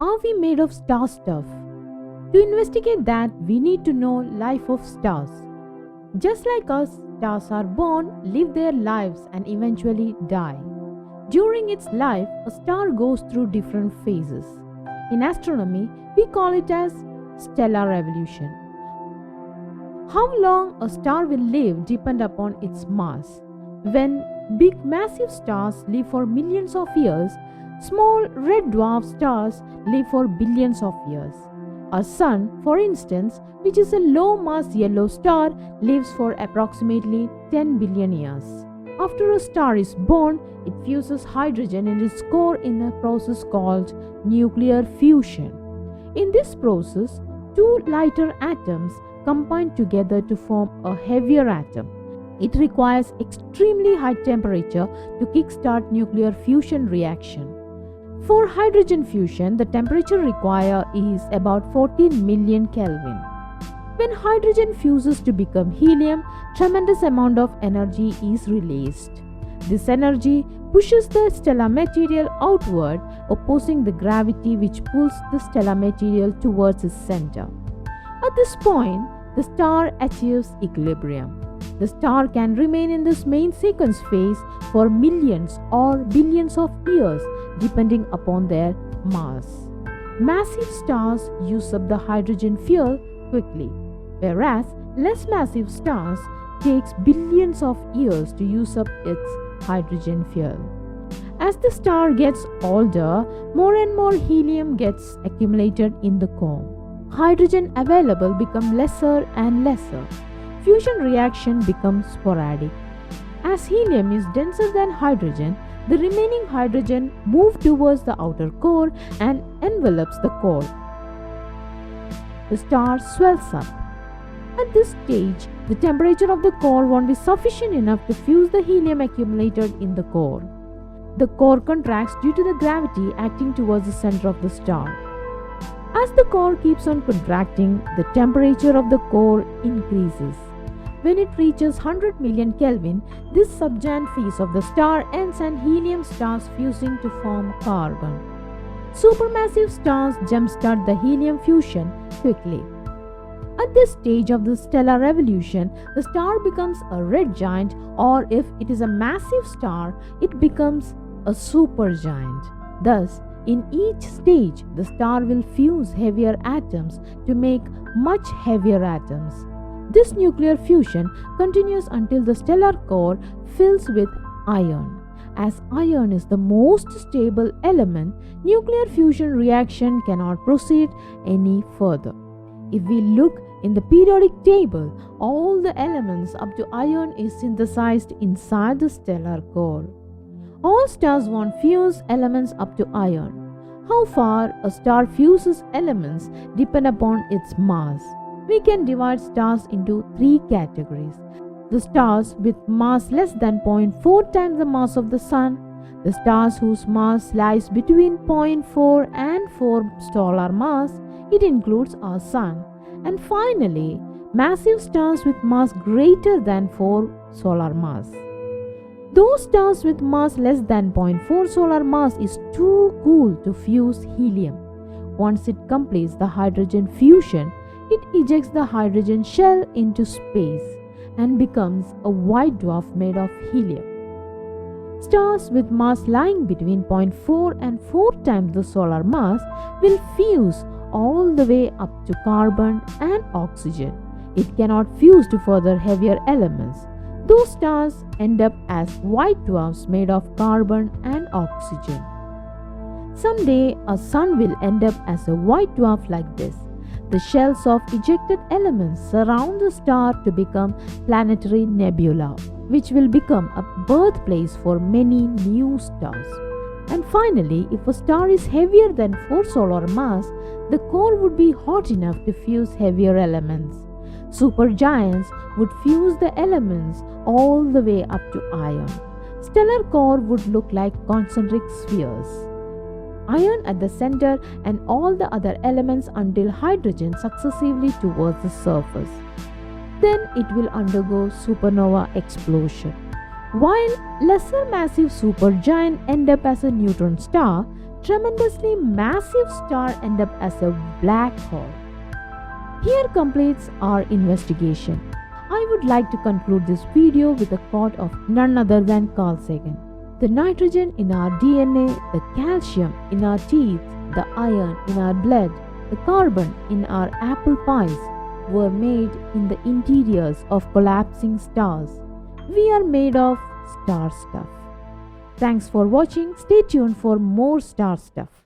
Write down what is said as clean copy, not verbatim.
Are we made of star stuff? To investigate that, we need to know life of stars. Just like us, stars are born, live their lives and eventually die. During its life, a star goes through different phases. In astronomy, we call it as stellar evolution. How long a star will live depends upon its mass. When big massive stars live for millions of years, small red dwarf stars live for billions of years. Our Sun, for instance, which is a low mass yellow star, lives for approximately 10 billion years. After a star is born, it fuses hydrogen in its core in a process called nuclear fusion. In this process, two lighter atoms combine together to form a heavier atom. It requires extremely high temperature to kickstart nuclear fusion reaction. For hydrogen fusion, the temperature required is about 14 million Kelvin. When hydrogen fuses to become helium, tremendous amount of energy is released. This energy pushes the stellar material outward, opposing the gravity which pulls the stellar material towards its center. At this point, the star achieves equilibrium. The star can remain in this main sequence phase for millions or billions of years depending upon their mass. Massive stars use up the hydrogen fuel quickly, whereas less massive stars takes billions of years to use up its hydrogen fuel. As the star gets older, more and more helium gets accumulated in the core. Hydrogen available become lesser and lesser. Fusion reaction becomes sporadic. As helium is denser than hydrogen, the remaining hydrogen moves towards the outer core and envelops the core. The star swells up. At this stage, the temperature of the core won't be sufficient enough to fuse the helium accumulated in the core. The core contracts due to the gravity acting towards the center of the star. As the core keeps on contracting, the temperature of the core increases. When it reaches 100 million Kelvin, this subgiant phase of the star ends and helium starts fusing to form carbon. Supermassive stars jumpstart the helium fusion quickly. At this stage of the stellar evolution, the star becomes a red giant, or if it is a massive star, it becomes a supergiant. Thus, in each stage, the star will fuse heavier atoms to make much heavier atoms. This nuclear fusion continues until the stellar core fills with iron. As iron is the most stable element, nuclear fusion reaction cannot proceed any further. If we look in the periodic table, all the elements up to iron is synthesized inside the stellar core. All stars won't fuse elements up to iron. How far a star fuses elements depend upon its mass. We can divide stars into three categories. The stars with mass less than 0.4 times the mass of the Sun, the stars whose mass lies between 0.4 and 4 solar mass, it includes our Sun, and finally, massive stars with mass greater than 4 solar mass. Those stars with mass less than 0.4 solar mass is too cool to fuse helium. Once it completes the hydrogen fusion, it ejects the hydrogen shell into space and becomes a white dwarf made of helium. Stars with mass lying between 0.4 and 4 times the solar mass will fuse all the way up to carbon and oxygen. It cannot fuse to further heavier elements. Those stars end up as white dwarfs made of carbon and oxygen. Someday, a Sun will end up as a white dwarf like this. The shells of ejected elements surround the star to become planetary nebula, which will become a birthplace for many new stars. And finally, if a star is heavier than 4 solar mass, the core would be hot enough to fuse heavier elements. Supergiants would fuse the elements all the way up to iron. Stellar core would look like concentric spheres. Iron at the center and all the other elements until hydrogen successively towards the surface. Then it will undergo supernova explosion. While lesser massive supergiant end up as a neutron star, tremendously massive star end up as a black hole. Here completes our investigation. I would like to conclude this video with a quote of none other than Carl Sagan. The nitrogen in our DNA, the calcium in our teeth, the iron in our blood, the carbon in our apple pies were made in the interiors of collapsing stars. We are made of star stuff. Thanks for watching. Stay tuned for more star stuff.